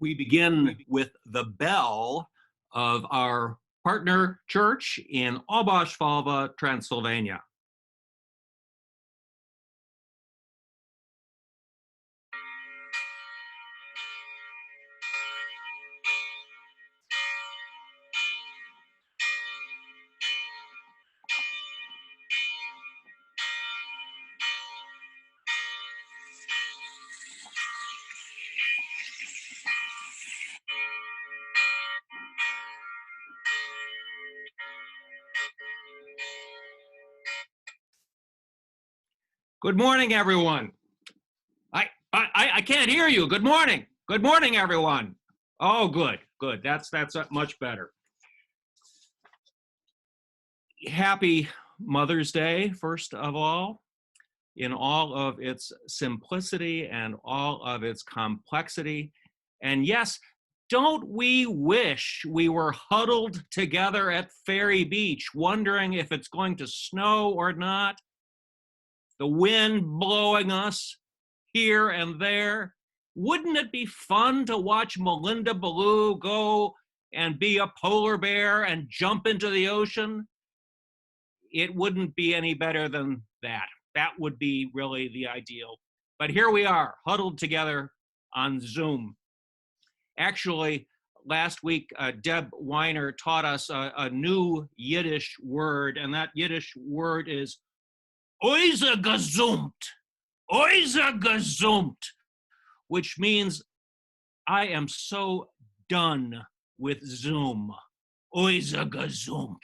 We begin with the bell of our partner church in Oberstfalva, Transylvania. Good morning, everyone. I can't hear you. Good morning. Good morning, everyone. Oh, good. That's much better. Happy Mother's Day, first of all, in all of its simplicity and all of its complexity. And yes, don't we wish we were huddled together at Ferry Beach, wondering if it's going to snow or not? The wind blowing us here and there. Wouldn't it be fun to watch Melinda Ballou go and be a polar bear and jump into the ocean? It wouldn't be any better than that. That would be really the ideal. But here we are, huddled together on Zoom. Actually, last week, Deb Weiner taught us a new Yiddish word, and that Yiddish word is Oize gezumt, which means I am so done with Zoom. Oize gezumt.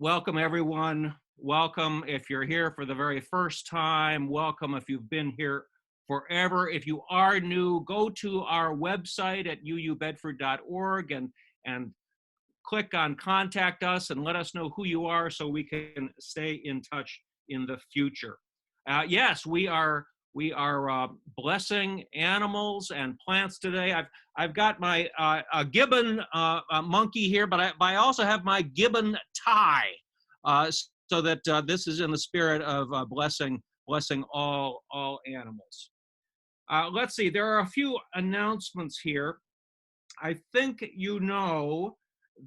Welcome, everyone. Welcome if you're here for the very first time. Welcome if you've been here forever. If you are new, go to our website at uubedford.org and click on Contact Us and let us know who you are so we can stay in touch in the future. Yes, we are blessing animals and plants today. I've got my Gibbon monkey here, but I also have my Gibbon tie, so that this is in the spirit of blessing all animals. Let's see. There are a few announcements here. I think you know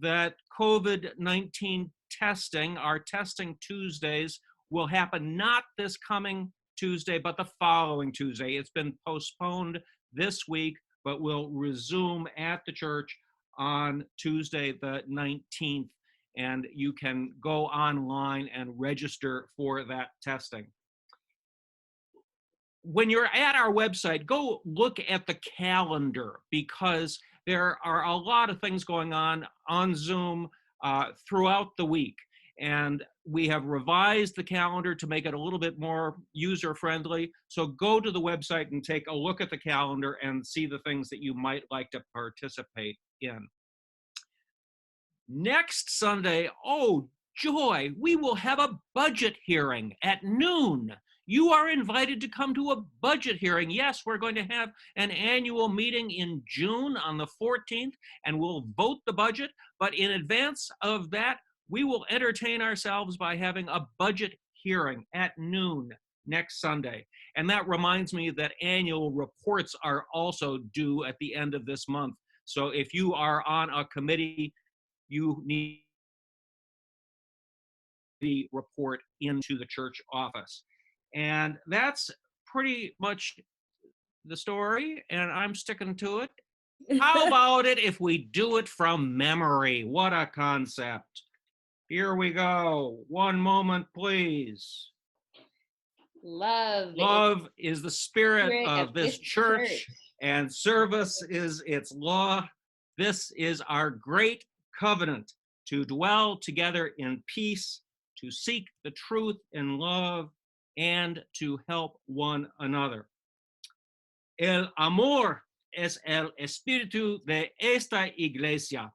that COVID-19 testing, our testing Tuesdays, will happen not this coming Tuesday, but the following Tuesday. It's been postponed this week, but will resume at the church on Tuesday the 19th, and you can go online and register for that testing. When you're at our website, go look at the calendar, because there are a lot of things going on Zoom throughout the week. And we have revised the calendar to make it a little bit more user-friendly. So go to the website and take a look at the calendar and see the things that you might like to participate in. Next Sunday, oh joy, we will have a budget hearing at noon. You are invited to come to a budget hearing. Yes, we're going to have an annual meeting in June on the 14th, and we'll vote the budget. But in advance of that, we will entertain ourselves by having a budget hearing at noon next Sunday. And that reminds me that annual reports are also due at the end of this month. So if you are on a committee, you need the report into the church office. And that's pretty much the story, and I'm sticking to it. How about it if we do it from memory? What a concept. Here we go. One moment, please. Love is the spirit of this church, and service is its law. This is our great covenant to dwell together in peace, to seek the truth in love, and to help one another. El amor es el espíritu de esta iglesia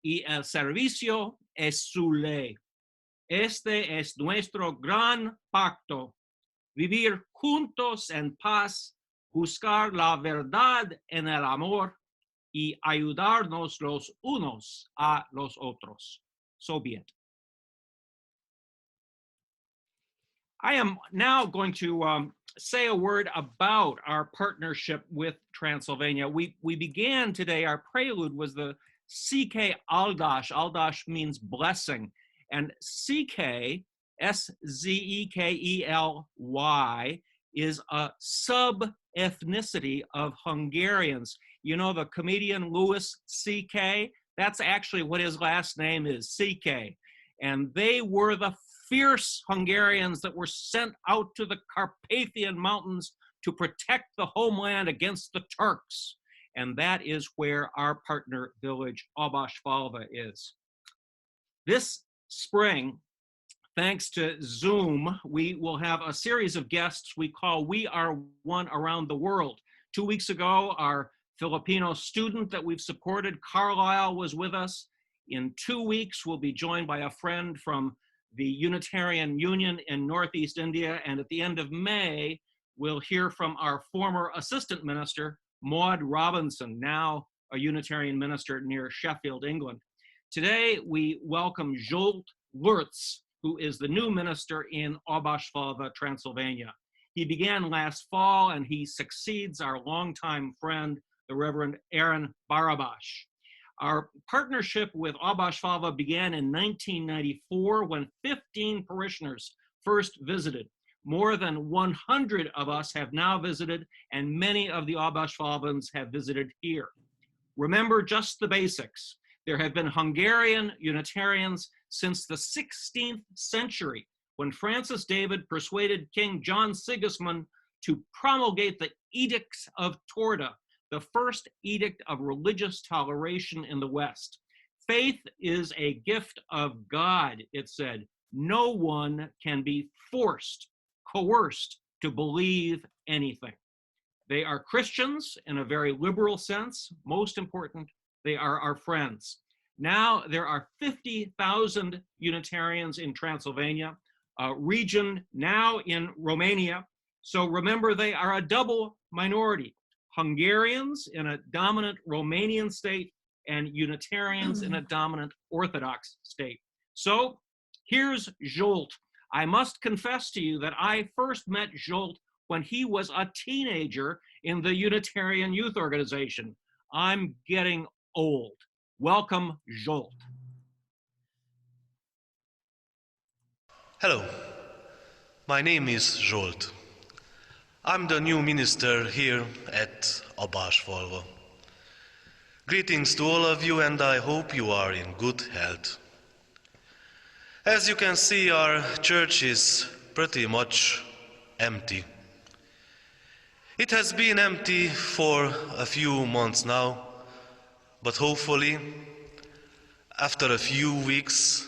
y el servicio es su ley. Este es nuestro gran pacto, vivir juntos en paz, buscar la verdad en el amor y ayudarnos los unos a los otros. So be it. I am now going to say a word about our partnership with Transylvania. We began today, our prelude was the CK Aldash. Aldash means blessing. And CK, S-Z-E-K-E-L-Y, is a sub-ethnicity of Hungarians. You know the comedian Louis C.K.? That's actually what his last name is, C.K. And they were the fierce Hungarians that were sent out to the Carpathian Mountains to protect the homeland against the Turks. And that is where our partner village, Obaszfalva, is. This spring, thanks to Zoom, we will have a series of guests we call We Are One Around the World. 2 weeks ago, our Filipino student that we've supported, Carlisle, was with us. In 2 weeks, we'll be joined by a friend from the Unitarian Union in Northeast India. And at the end of May, we'll hear from our former assistant minister, Maud Robinson, now a Unitarian minister near Sheffield, England. Today, we welcome Zsolt Lurz, who is the new minister in Obaszfalva, Transylvania. He began last fall, and he succeeds our longtime friend, the Reverend Aaron Barabash. Our partnership with Obaszfalva began in 1994 when 15 parishioners first visited. More than 100 of us have now visited, and many of the Obaszfalvans have visited here. Remember just the basics. There have been Hungarian Unitarians since the 16th century, when Francis David persuaded King John Sigismund to promulgate the Edicts of Torda, the first edict of religious toleration in the West. Faith is a gift of God, it said. No one can be forced, coerced to believe anything. They are Christians in a very liberal sense. Most important, they are our friends. Now there are 50,000 Unitarians in Transylvania, a region now in Romania. So remember, they are a double minority. Hungarians in a dominant Romanian state and Unitarians in a dominant Orthodox state. So here's Zsolt. I must confess to you that I first met Zsolt when he was a teenager in the Unitarian Youth Organization. I'm getting old. Welcome, Zsolt. Hello, my name is Zsolt. I'm the new minister here at Obaszfalva. Greetings to all of you, and I hope you are in good health. As you can see, our church is pretty much empty. It has been empty for a few months now, but hopefully, after a few weeks,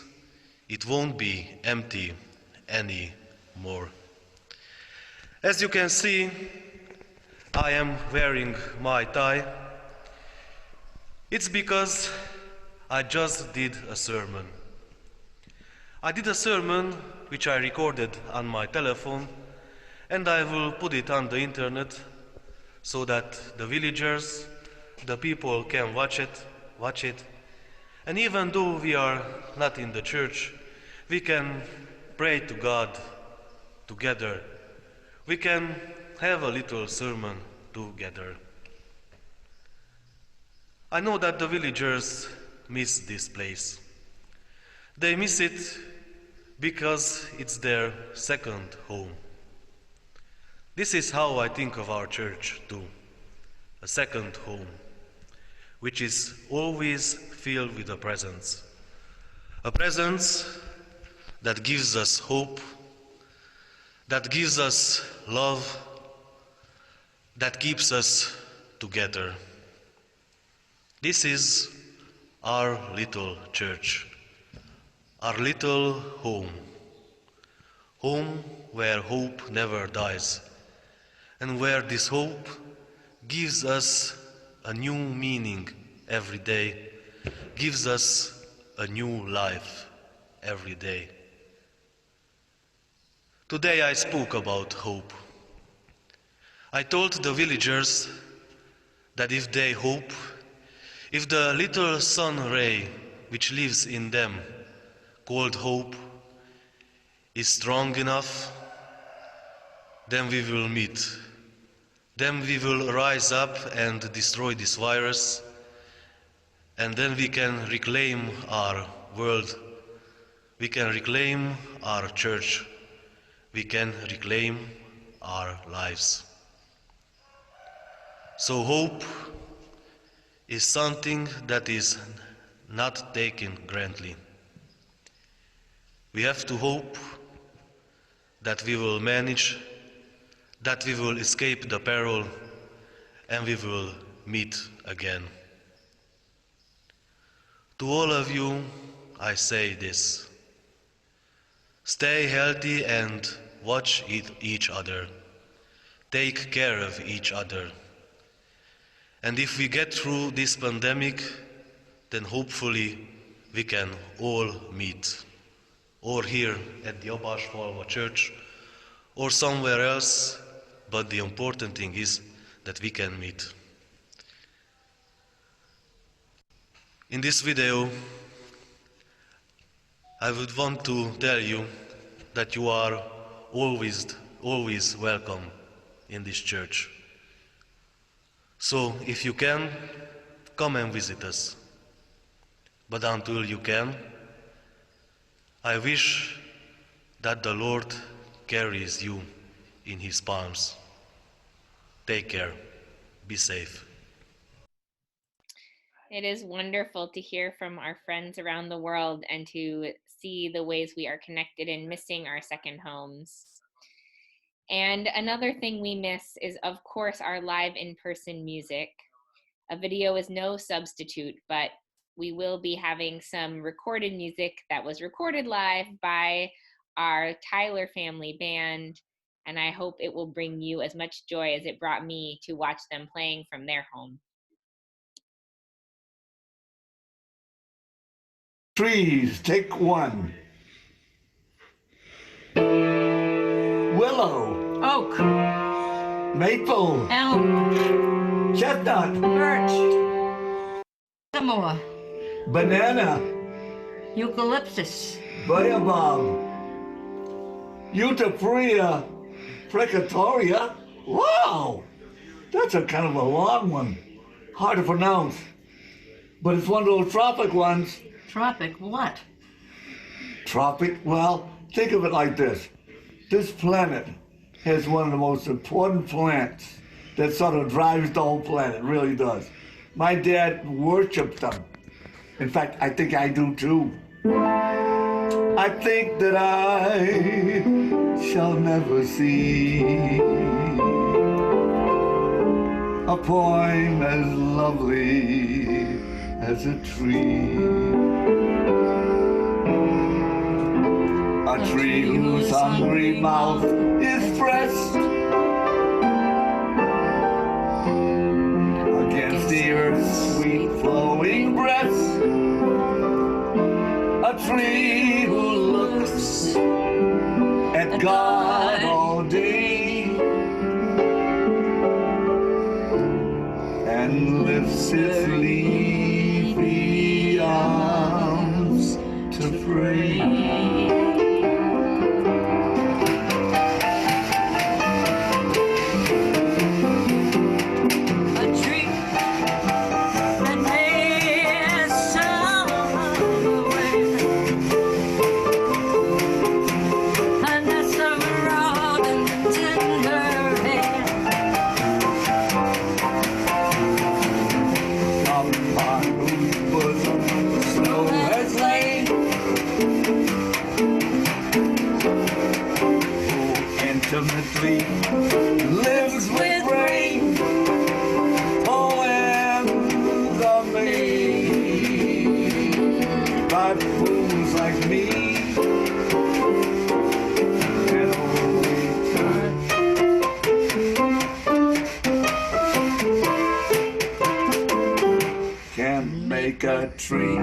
it won't be empty anymore. As you can see, I am wearing my tie. It's because I just did a sermon. I did a sermon which I recorded on my telephone, and I will put it on the internet so that the villagers, the people can watch it. And even though we are not in the church, we can pray to God together. We can have a little sermon together. I know that the villagers miss this place. They miss it because it's their second home. This is how I think of our church too, a second home, which is always filled with a presence that gives us hope, that gives us love, that keeps us together. This is our little church, our little home where hope never dies, and where this hope gives us a new meaning every day, gives us a new life every day. Today I spoke about hope. I told the villagers that if they hope, if the little sun ray which lives in them, called hope, is strong enough, then we will meet. Then we will rise up and destroy this virus, and then we can reclaim our world, we can reclaim our church, we can reclaim our lives. So hope is something that is not taken granted. We have to hope that we will manage, that we will escape the peril, and we will meet again. To all of you, I say this: stay healthy and watch each other. Take care of each other. And if we get through this pandemic, then hopefully we can all meet, or here at the Obásfalva Church, or somewhere else, but the important thing is that we can meet. In this video, I would want to tell you that you are always welcome in this church. So if you can, come and visit us. But until you can, I wish that the Lord carries you in His palms. Take care. Be safe. It is wonderful to hear from our friends around the world and to see the ways we are connected and missing our second homes. And another thing we miss is, of course, our live in-person music. A video is no substitute, but we will be having some recorded music that was recorded live by our Tyler family band, and I hope it will bring you as much joy as it brought me to watch them playing from their home. Trees, take one. Willow, Oak, maple, elm, chestnut, birch, sycamore, banana, eucalyptus, baobab, Euphorbia precatoria. Wow, that's a kind of a long one. Hard to pronounce. But it's one of those tropic ones. tropic what? Tropic, well, think of it like this. This planet has one of the most important plants that sort of drives the whole planet, really does. My dad worshipped them. In fact, I think I do too. I think that I shall never see a poem as lovely as a tree. A tree whose hungry mouth is pressed against the earth's sweet flowing breast. A tree who looks at God all day and lifts its leafy arms to pray. Intimately lives with rain, poems are made by fools like me, and only time can make a tree.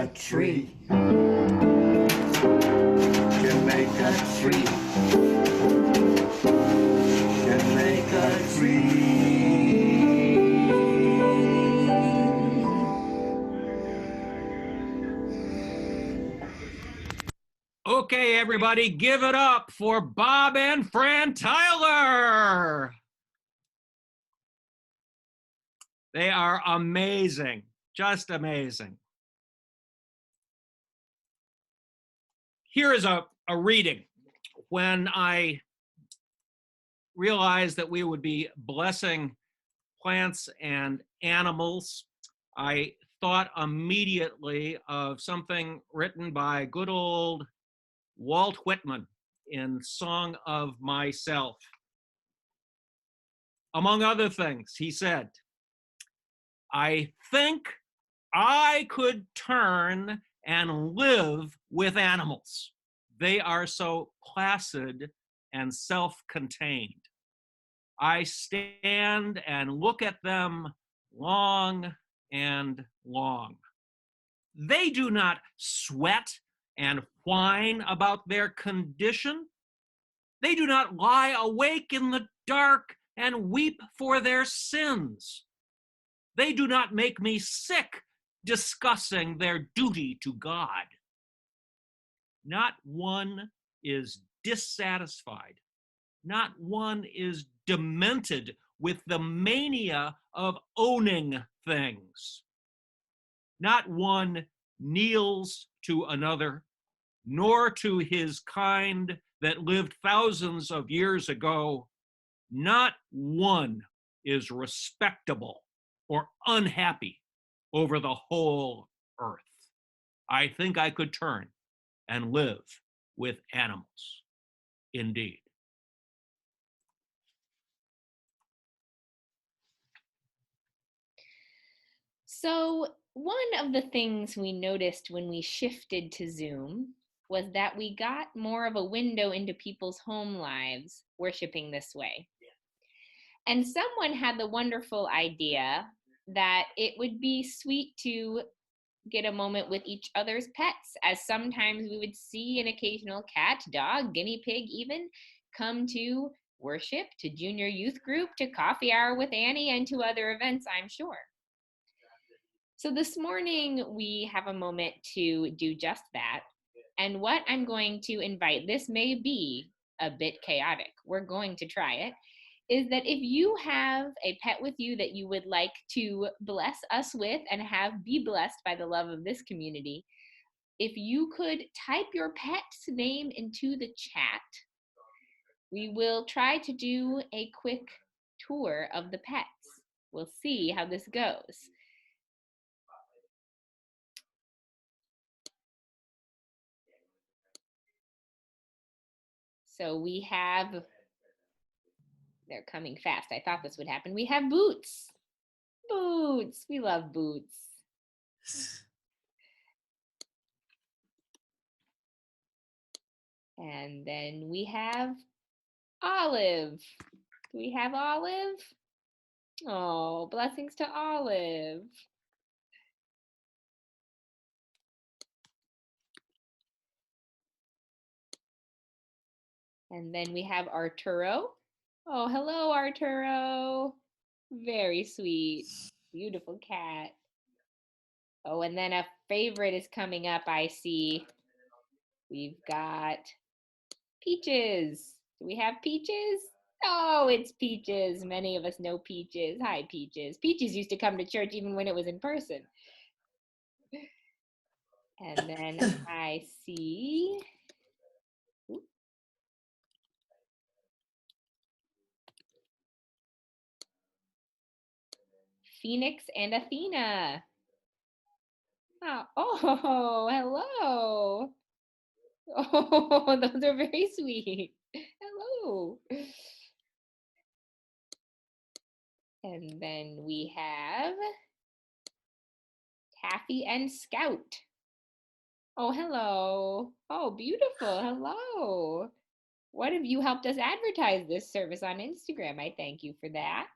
a tree. Can make a tree. Can make a tree. Okay, everybody, give it up for Bob and Fran Tyler. They are amazing, just amazing. Here is a reading. When I realized that we would be blessing plants and animals, I thought immediately of something written by good old Walt Whitman in Song of Myself. Among other things, he said, I think I could turn and live with animals. They are so placid and self-contained. I stand and look at them long and long. They do not sweat and whine about their condition. They do not lie awake in the dark and weep for their sins. They do not make me sick discussing their duty to God. Not one is dissatisfied. Not one is demented with the mania of owning things. Not one kneels to another, nor to his kind that lived thousands of years ago. Not one is respectable or unhappy over the whole earth. I think I could turn and live with animals, indeed. So one of the things we noticed when we shifted to Zoom was that we got more of a window into people's home lives worshiping this way. And someone had the wonderful idea that it would be sweet to get a moment with each other's pets, as sometimes we would see an occasional cat, dog, guinea pig even come to worship, to junior youth group, to coffee hour with Annie, and to other events, I'm sure. So this morning we have a moment to do just that. And what I'm going to invite, this may be a bit chaotic, we're going to try it, is that if you have a pet with you that you would like to bless us with and have be blessed by the love of this community, if you could type your pet's name into the chat, we will try to do a quick tour of the pets. We'll see how this goes. So we have, they're coming fast. I thought this would happen. We have Boots. Boots. We love Boots. And then we have Olive. Do we have Olive? Oh, blessings to Olive. And then we have Arturo. Oh, hello, Arturo. Very sweet. Beautiful cat. Oh, and then a favorite is coming up, I see. We've got Peaches. Do we have Peaches? Oh, it's Peaches. Many of us know Peaches. Hi, Peaches. Peaches used to come to church even when it was in person. And then I see Phoenix and Athena. Oh, hello. Oh, those are very sweet. Hello. And then we have Taffy and Scout. Oh, hello. Oh, beautiful. Hello. What have you helped us advertise this service on Instagram? I thank you for that.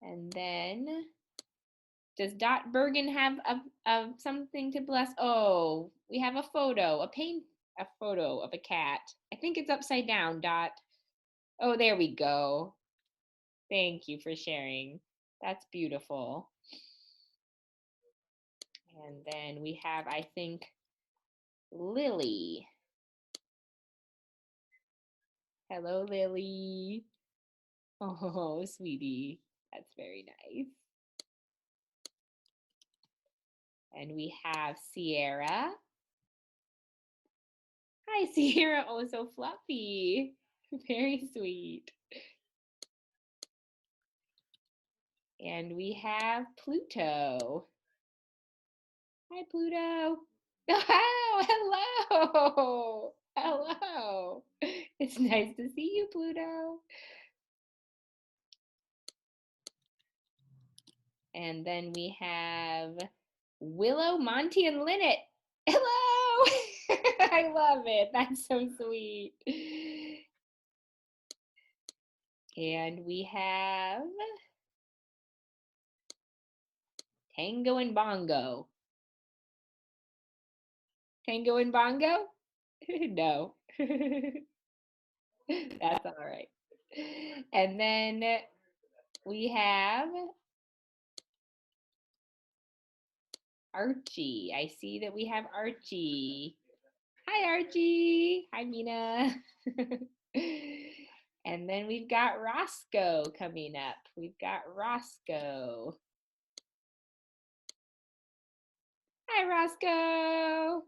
And then, does Dot Bergen have something to bless? Oh, we have a photo, a photo of a cat. I think it's upside down, Dot. Oh, there we go. Thank you for sharing. That's beautiful. And then we have, I think, Lily. Hello, Lily. Oh, sweetie. That's very nice. And we have Sierra. Hi, Sierra. Oh, so fluffy. Very sweet. And we have Pluto. Hi, Pluto. Oh, hello. Hello. It's nice to see you, Pluto. And then we have Willow, Monty, and Lynette. Hello. I love it. That's so sweet. And we have Tango and Bongo. Tango and Bongo? No. That's all right. And then we have Archie. I see that we have Archie. Hi, Archie. Hi, Mina. And then we've got Roscoe coming up. We've got Roscoe. Hi, Roscoe.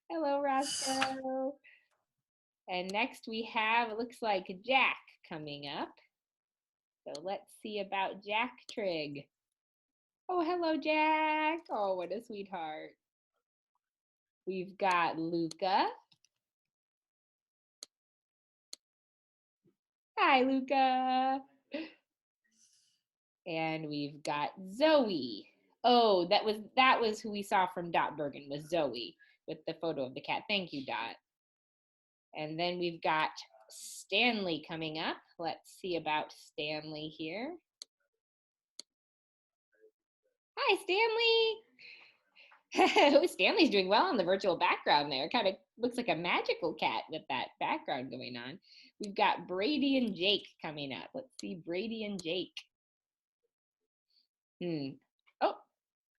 Hello, Roscoe. And next we have, it looks like Jack coming up. So let's see about Jack Trigg. Oh, hello, Jack. Oh, what a sweetheart. We've got Luca. Hi, Luca. And we've got Zoe. Oh, that was who we saw from Dot Bergen, was Zoe with the photo of the cat. Thank you, Dot. And then we've got Stanley coming up. Let's see about Stanley here. Hi, Stanley. Oh, Stanley's doing well on the virtual background there. Kind of looks like a magical cat with that background going on. We've got Brady and Jake coming up. Let's see Brady and Jake.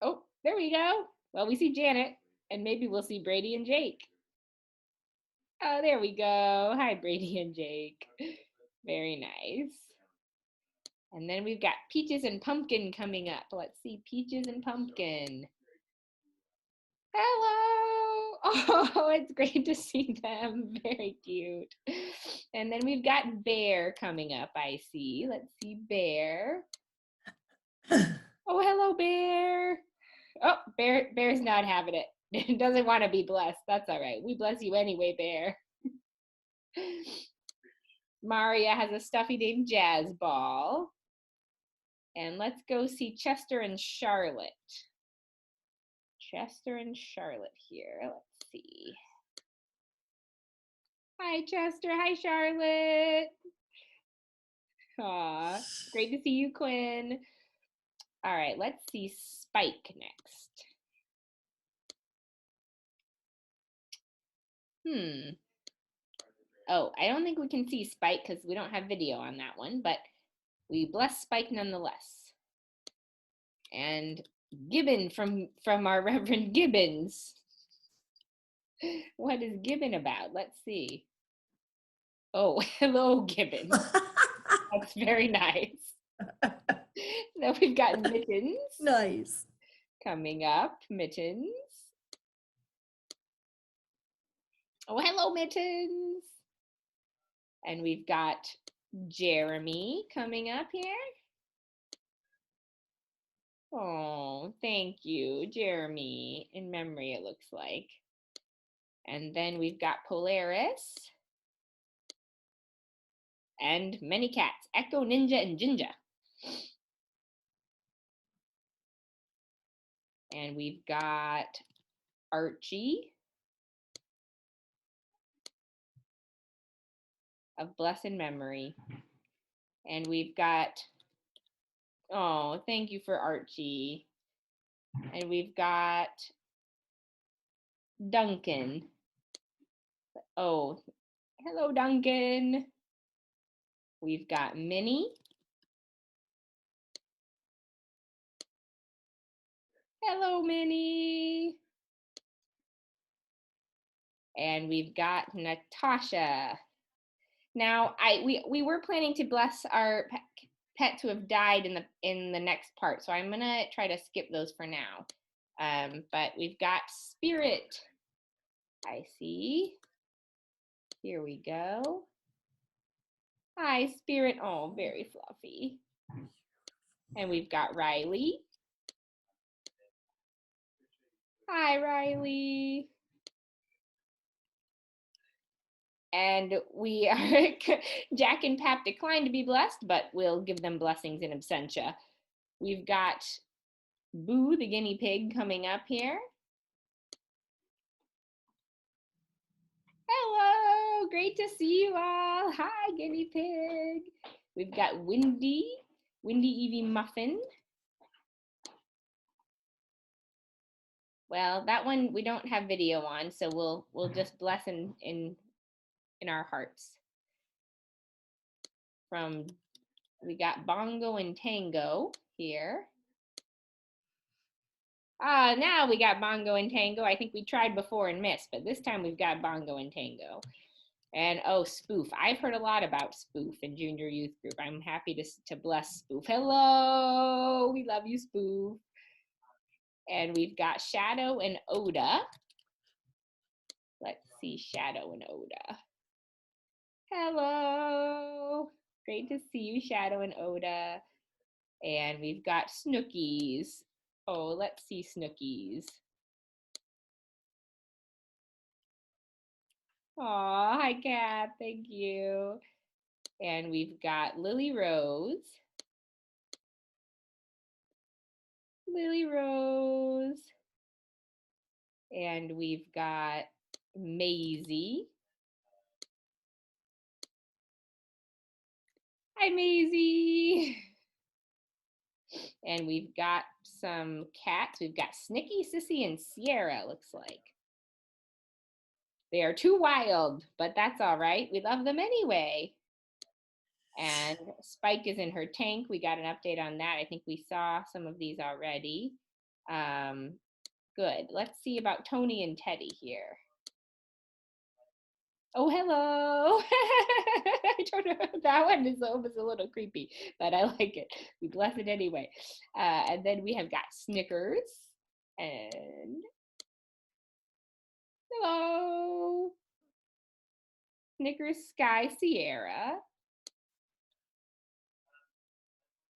Oh, there we go. Well, we see Janet, and maybe we'll see Brady and Jake. Oh, there we go. Hi, Brady and Jake. Very nice. And then we've got Peaches and Pumpkin coming up. Let's see Peaches and Pumpkin. Hello. Oh, it's great to see them. Very cute. And then we've got Bear coming up, I see. Let's see Bear. Oh, hello, Bear. Oh, Bear's not having it. Doesn't want to be blessed. That's all right. We bless you anyway, Bear. Maria has a stuffy named Jazz Ball. And let's go see Chester and Charlotte. Chester and Charlotte here. Let's see. Hi, Chester. Hi, Charlotte. Aw, great to see you, Quinn. All right, let's see Spike next. Oh, I don't think we can see Spike because we don't have video on that one, but we bless Spike nonetheless. And Gibbon from our Reverend Gibbons. What is Gibbon about? Let's see. Oh, hello, Gibbon. That's very nice. So we've got Mittens. Nice. Coming up, Mittens. Oh, hello, Mittens. And we've got Jeremy coming up here. Oh, thank you, Jeremy. In memory, it looks like. And then we've got Polaris. And many cats, Echo, Ninja, and Jinja. And we've got Archie of blessed memory. And we've got Oh, thank you for Archie. And we've got Duncan. Oh, hello, Duncan. We've got Minnie. Hello, Minnie. And we've got Natasha. Now, we were planning to bless our pets who have died in the next part, so I'm gonna try to skip those for now. But we've got Spirit. I see. Here we go. Hi, Spirit. Oh, very fluffy. And we've got Riley. Hi, Riley. And we are, Jack and Pap declined to be blessed, but we'll give them blessings in absentia. We've got Boo, the guinea pig, coming up here. Hello, great to see you all. Hi, guinea pig. We've got Windy Evie Muffin. Well, that one we don't have video on, so we'll just bless in our hearts. We got Bongo and Tango here. Now we got Bongo and Tango. I think we tried before and missed, but this time we've got Bongo and Tango. And oh, Spoof. I've heard a lot about Spoof in Junior Youth Group. I'm happy to bless Spoof. Hello, we love you, Spoof. And we've got Shadow and Oda. Let's see, Shadow and Oda. Hello, great to see you, Shadow and Oda. And we've got Snookies. Oh, let's see Snookies. Aw, hi, Kat, thank you. And we've got Lily Rose. Lily Rose. And we've got Maisie. Hi, Maisie. And we've got some cats. We've got Snicky, Sissy, and Sierra, looks like. They are too wild, but that's all right. We love them anyway. And Spike is in her tank. We got an update on that. I think we saw some of these already. Good. Let's see about Tony and Teddy here. Oh, hello. I don't know. That one is almost a little creepy, but I like it. We bless it anyway. And then we have got Snickers. And hello. Snickers, Sky, Sierra.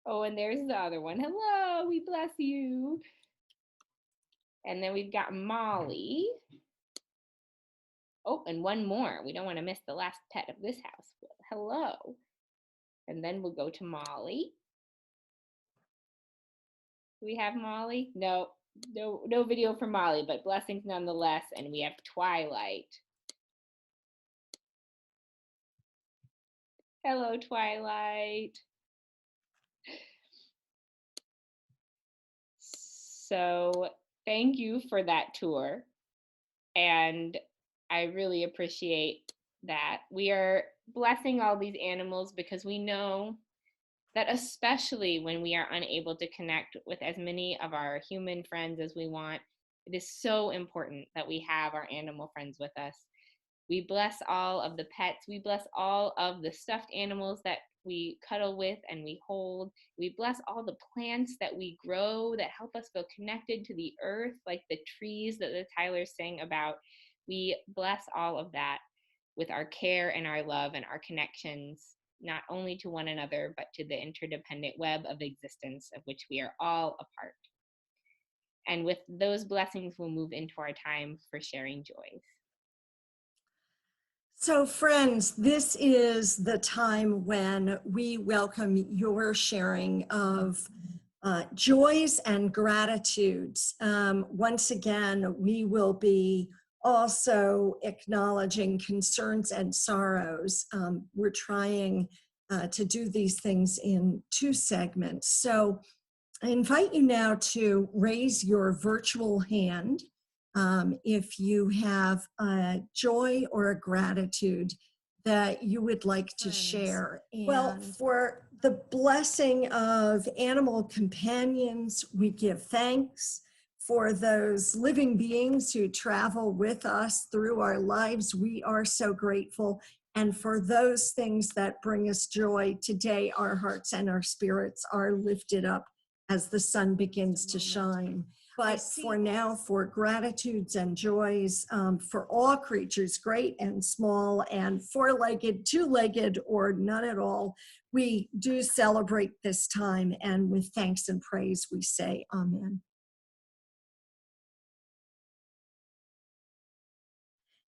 Oh, and there's the other one. Hello, we bless you. And then we've got Molly. Oh, and one more. We don't want to miss the last pet of this house. Hello. And then we'll go to Molly. Do we have Molly? No video for Molly, but blessings nonetheless. And we have Twilight. Hello, Twilight. So thank you for that tour. And I really appreciate that. We are blessing all these animals because we know that especially when we are unable to connect with as many of our human friends as we want, it is so important that we have our animal friends with us. We bless all of the pets. We bless all of the stuffed animals that we cuddle with and we hold. We bless all the plants that we grow that help us feel connected to the earth, like the trees that the Tylers sang about. We bless all of that with our care and our love and our connections, not only to one another, but to the interdependent web of existence of which we are all a part. And with those blessings, we'll move into our time for sharing joys. So friends, this is the time when we welcome your sharing of joys and gratitudes. Once again, we will be also acknowledging concerns and sorrows. We're trying to do these things in 2 segments. So I invite you now to raise your virtual hand if you have a joy or a gratitude that you would like to share. Well, for the blessing of animal companions, we give thanks. For those living beings who travel with us through our lives, we are so grateful. And for those things that bring us joy, today our hearts and our spirits are lifted up as the sun begins to shine. But for now, for gratitudes and joys for all creatures, great and small, and 4-legged, 2-legged, or none at all, we do celebrate this time, and with thanks and praise we say amen.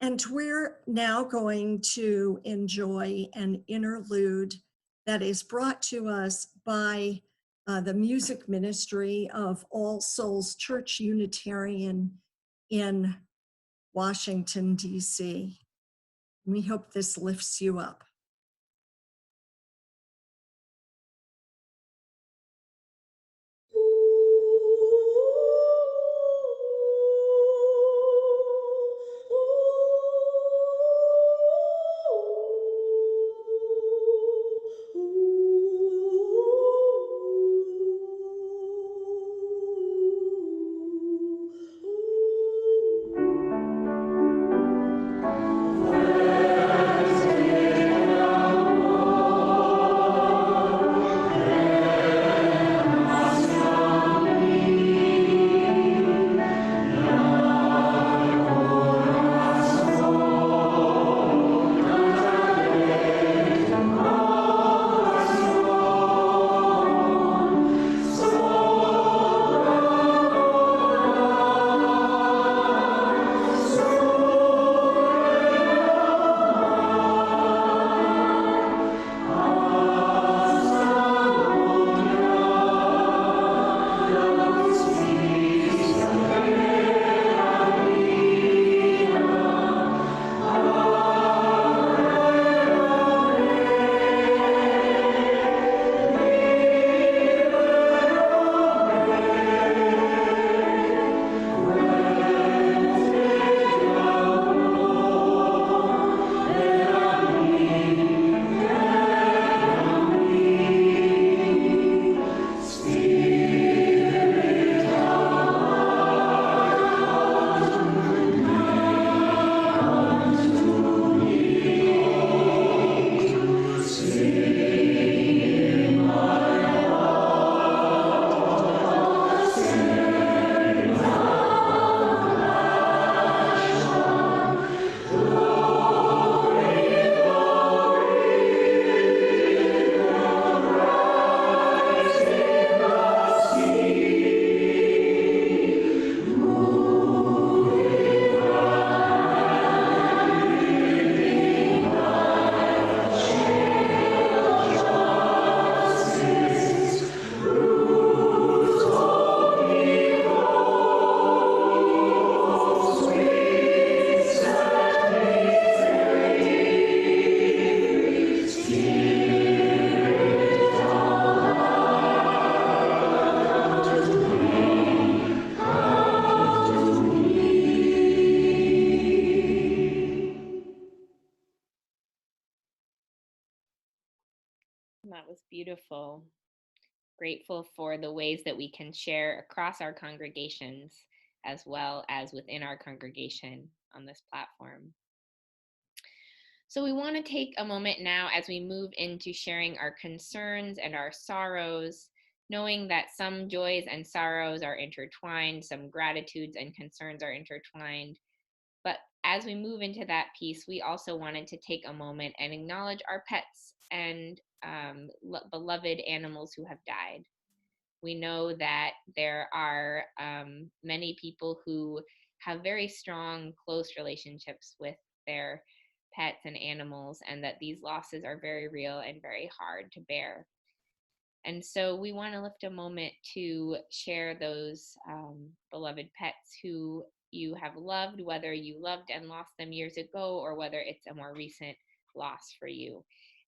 And we're now going to enjoy an interlude that is brought to us by the music ministry of All Souls Church Unitarian in Washington, D.C. We hope this lifts you up. That was beautiful. Grateful for the ways that we can share across our congregations as well as within our congregation on this platform. So we want to take a moment now as we move into sharing our concerns and our sorrows, knowing that some joys and sorrows are intertwined, some gratitudes and concerns are intertwined. But as we move into that piece, we also wanted to take a moment and acknowledge our pets and beloved animals who have died. We know that there are many people who have very strong, close relationships with their pets and animals, and that these losses are very real and very hard to bear. And so we want to lift a moment to share those beloved pets who you have loved, whether you loved and lost them years ago or whether it's a more recent loss for you.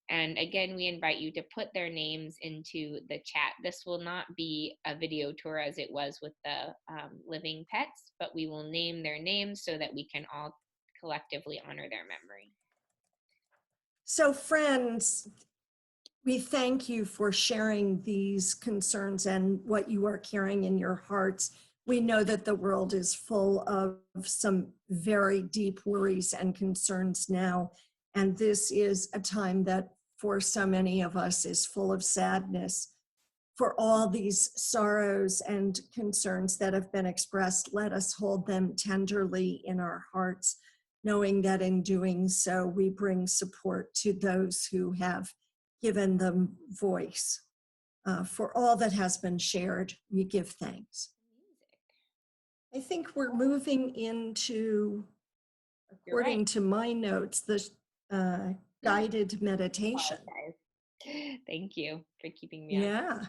And again, we invite you to put their names into the chat. This will not be a video tour as it was with the living pets, but we will name their names so that we can all collectively honor their memory. So friends, we thank you for sharing these concerns and what you are carrying in your hearts. We know that the world is full of some very deep worries and concerns now, and this is a time that for so many of us is full of sadness. For all these sorrows and concerns that have been expressed, let us hold them tenderly in our hearts, knowing that in doing so, we bring support to those who have given them voice. For all that has been shared, we give thanks. I think we're moving into, according to my notes, the guided meditation. Thank you for keeping me on. Yeah.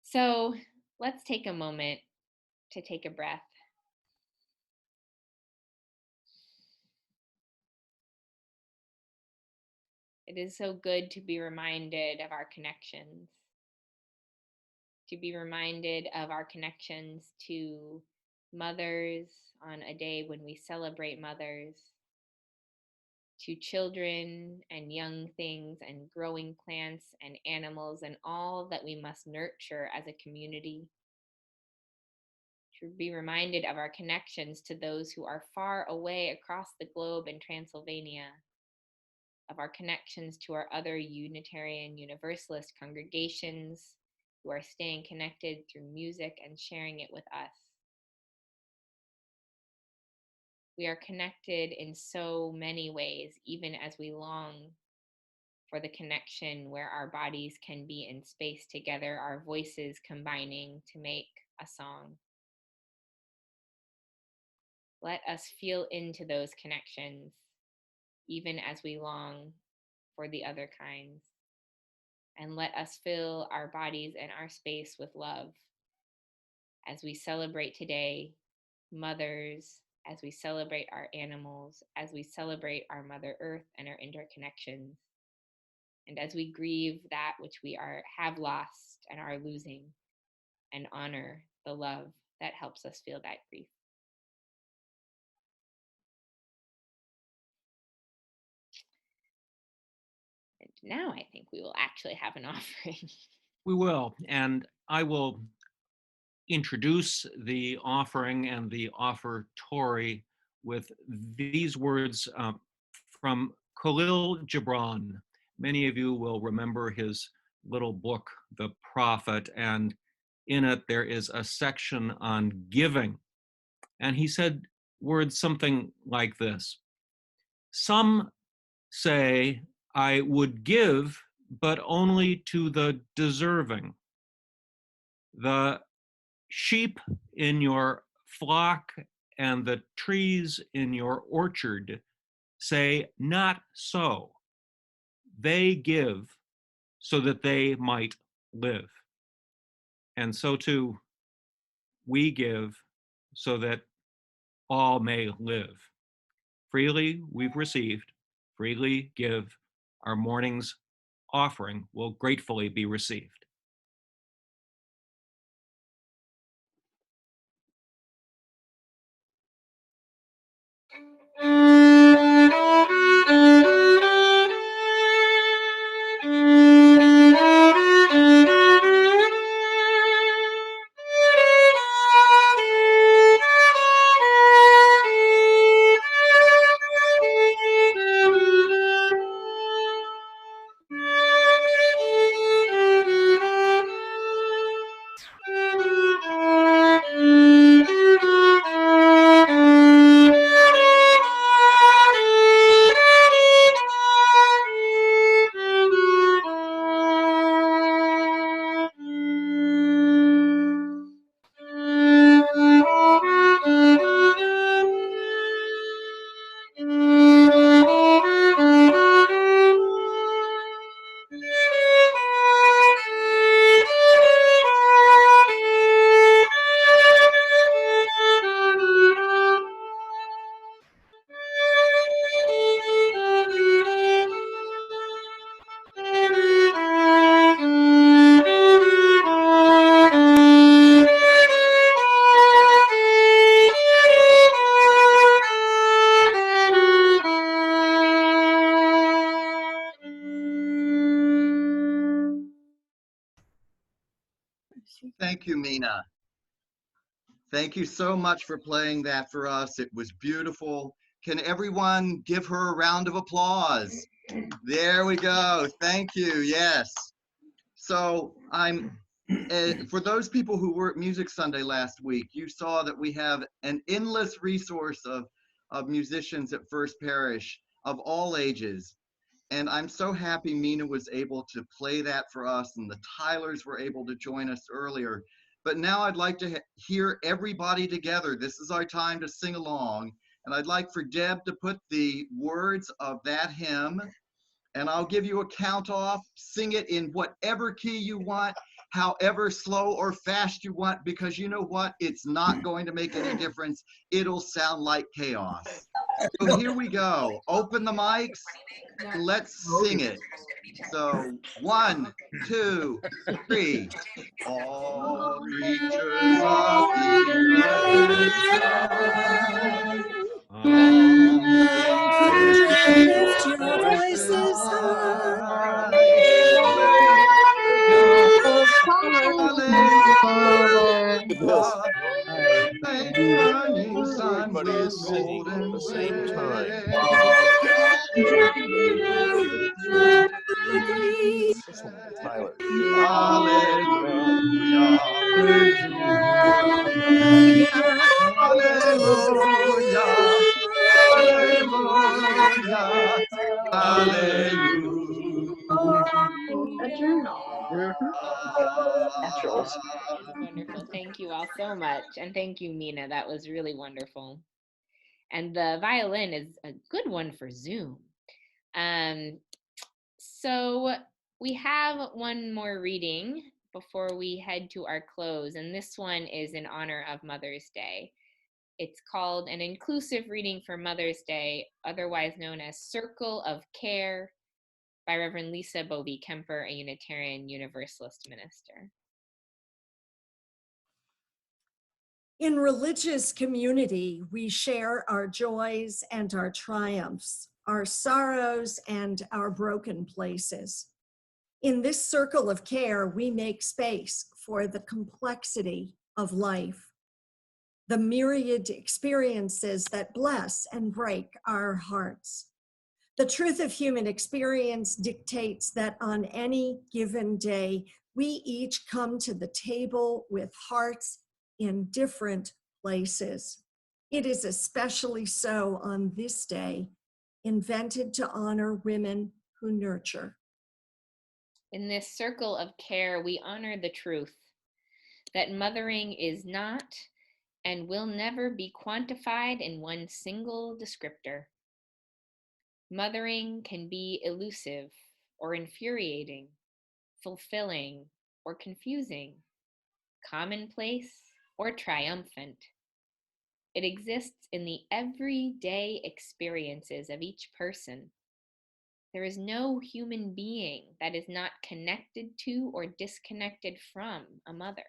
So let's take a moment to take a breath. It is so good to be reminded of our connections, to be reminded of our connections to mothers on a day when we celebrate mothers, to children and young things and growing plants and animals and all that we must nurture as a community. To be reminded of our connections to those who are far away across the globe in Transylvania, of our connections to our other Unitarian Universalist congregations who are staying connected through music and sharing it with us. We are connected in so many ways, even as we long for the connection where our bodies can be in space together, our voices combining to make a song. Let us feel into those connections, even as we long for the other kinds. And let us fill our bodies and our space with love as we celebrate today mothers, as we celebrate our animals, as we celebrate our Mother Earth and our interconnections, and as we grieve that which we have lost and are losing, and honor the love that helps us feel that grief. And now I think we will actually have an offering. We will, and I will introduce the offering and the offertory with these words from Khalil Gibran. Many of you will remember his little book, The Prophet, and in it there is a section on giving. And he said words something like this: some say, I would give, but only to the deserving. The sheep in your flock and the trees in your orchard say, not so. They give so that they might live. And so too, we give so that all may live. Freely we've received, freely give. Our morning's offering will gratefully be received. Thank you, Mina. Thank you so much for playing that for us. It was beautiful. Can everyone give her a round of applause? There we go. Thank you. Yes. So for those people who were at Music Sunday last week, you saw that we have an endless resource of musicians at First Parish of all ages. And I'm so happy Mina was able to play that for us, and the Tylers were able to join us earlier. But now I'd like to hear everybody together. This is our time to sing along. And I'd like for Deb to put the words of that hymn, and I'll give you a count off. Sing it in whatever key you want, however slow or fast you want, because you know what? It's not going to make any difference. It'll sound like chaos. So here we go. Open the mics. Let's sing it. So 1, 2, 3. All creatures of the earth Lift your voices high. Hallelujah. Thank the burning sun Everybody with is singing at golden the same time. Just like the Tyler. Hallelujah. Hallelujah. Hallelujah. Hallelujah. A journal. Naturals. Wonderful. Thank you all so much. And thank you, Mina. That was really wonderful. And the violin is a good one for Zoom. So we have one more reading before we head to our close. And this one is in honor of Mother's Day. It's called An Inclusive Reading for Mother's Day, otherwise known as Circle of Care, by Reverend Lisa Bovee Kemper, a Unitarian Universalist minister. In religious community, we share our joys and our triumphs, our sorrows and our broken places. In this circle of care, we make space for the complexity of life, the myriad experiences that bless and break our hearts. The truth of human experience dictates that on any given day, we each come to the table with hearts in different places. It is especially so on this day, invented to honor women who nurture. In this circle of care, we honor the truth that mothering is not and will never be quantified in one single descriptor. Mothering can be elusive or infuriating, fulfilling or confusing, commonplace or triumphant. It exists in the everyday experiences of each person. There is no human being that is not connected to or disconnected from a mother.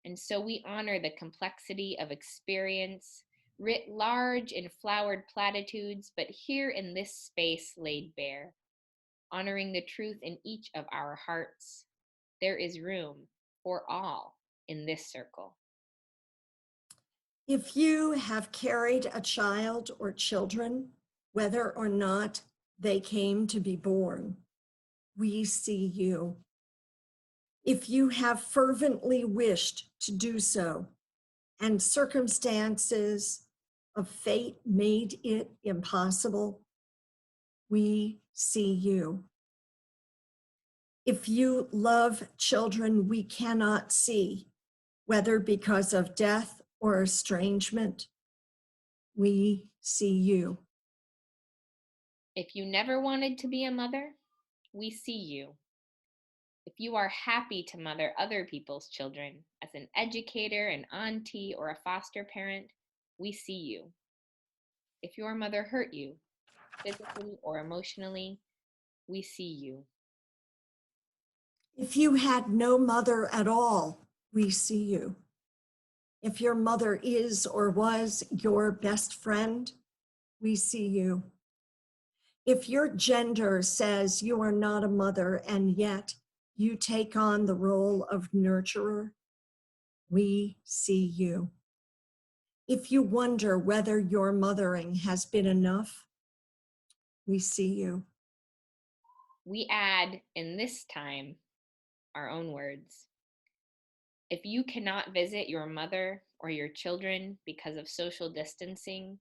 And so we honor the complexity of experience, writ large in flowered platitudes, but here in this space laid bare, honoring the truth in each of our hearts. There is room for all in this circle. If you have carried a child or children, whether or not they came to be born, we see you. If you have fervently wished to do so, and circumstances of fate made it impossible, we see you. If you love children we cannot see, whether because of death or estrangement, we see you. If you never wanted to be a mother, we see you. If you are happy to mother other people's children as an educator, an auntie, or a foster parent, we see you. If your mother hurt you, physically or emotionally, we see you. If you had no mother at all, we see you. If your mother is or was your best friend, we see you. If your gender says you are not a mother and yet you take on the role of nurturer, we see you. If you wonder whether your mothering has been enough, we see you. We add in this time our own words. If you cannot visit your mother or your children because of social distancing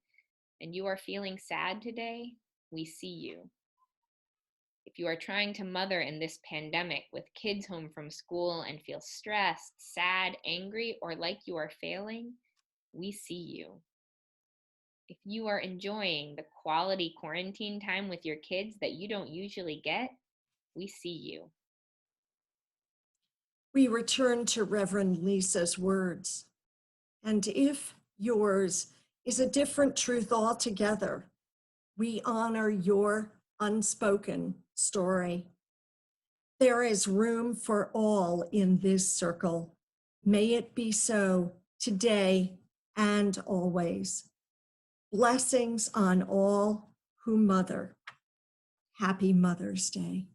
and you are feeling sad today, we see you. If you are trying to mother in this pandemic with kids home from school and feel stressed, sad, angry, or like you are failing, we see you. If you are enjoying the quality quarantine time with your kids that you don't usually get, we see you. We return to Reverend Lisa's words. And if yours is a different truth altogether, we honor your unspoken story. There is room for all in this circle. May it be so today and always. Blessings on all who mother. Happy Mother's Day.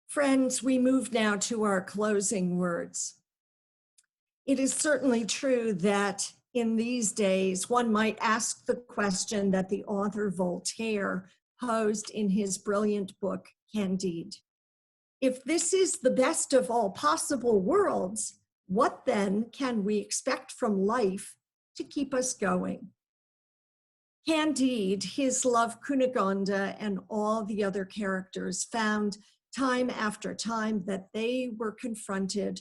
Friends, we move now to our closing words. It is certainly true that in these days, one might ask the question that the author Voltaire posed in his brilliant book, Candide. If this is the best of all possible worlds, what then can we expect from life to keep us going? Candide, his love Cunegonde, and all the other characters found time after time that they were confronted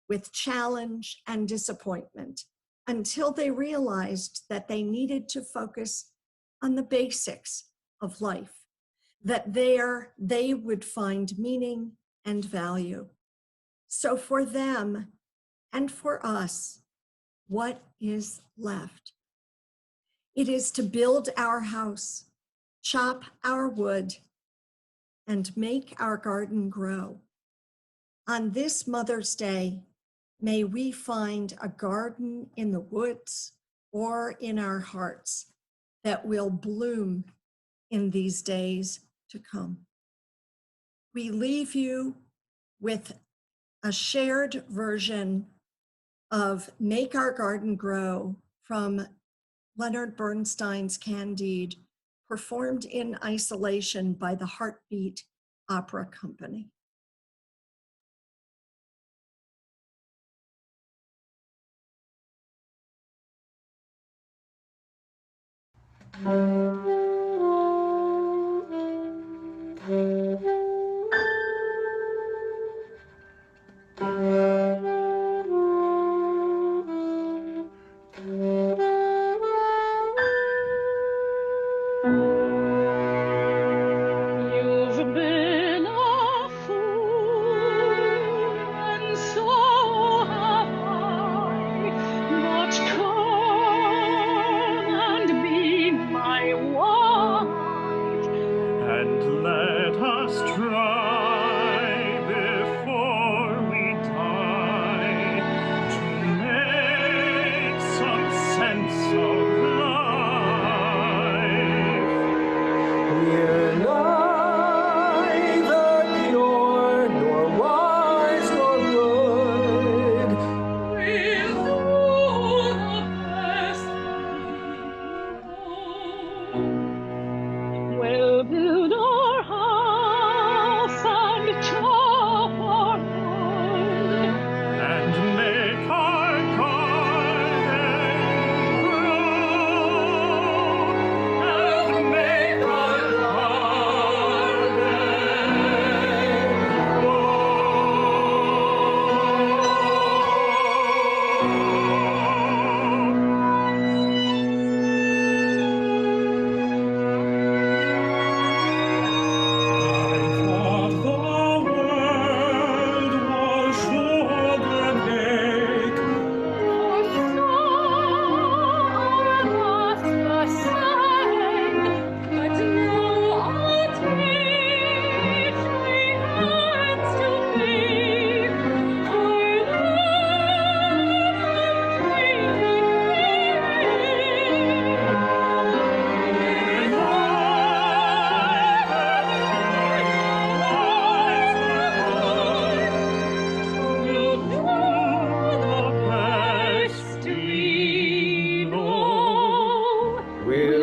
with challenge and disappointment until they realized that they needed to focus on the basics of life, that there they would find meaning and value. So for them and for us, what is left? It is to build our house, chop our wood, and make our garden grow. On this Mother's Day, may we find a garden in the woods or in our hearts that will bloom in these days to come. We leave you with a shared version of Make Our Garden Grow from Leonard Bernstein's Candide, performed in isolation by the Heartbeat Opera Company. You've been a fool, and so have I. But come and be my wife, and let us try before we die to make some sense of life. will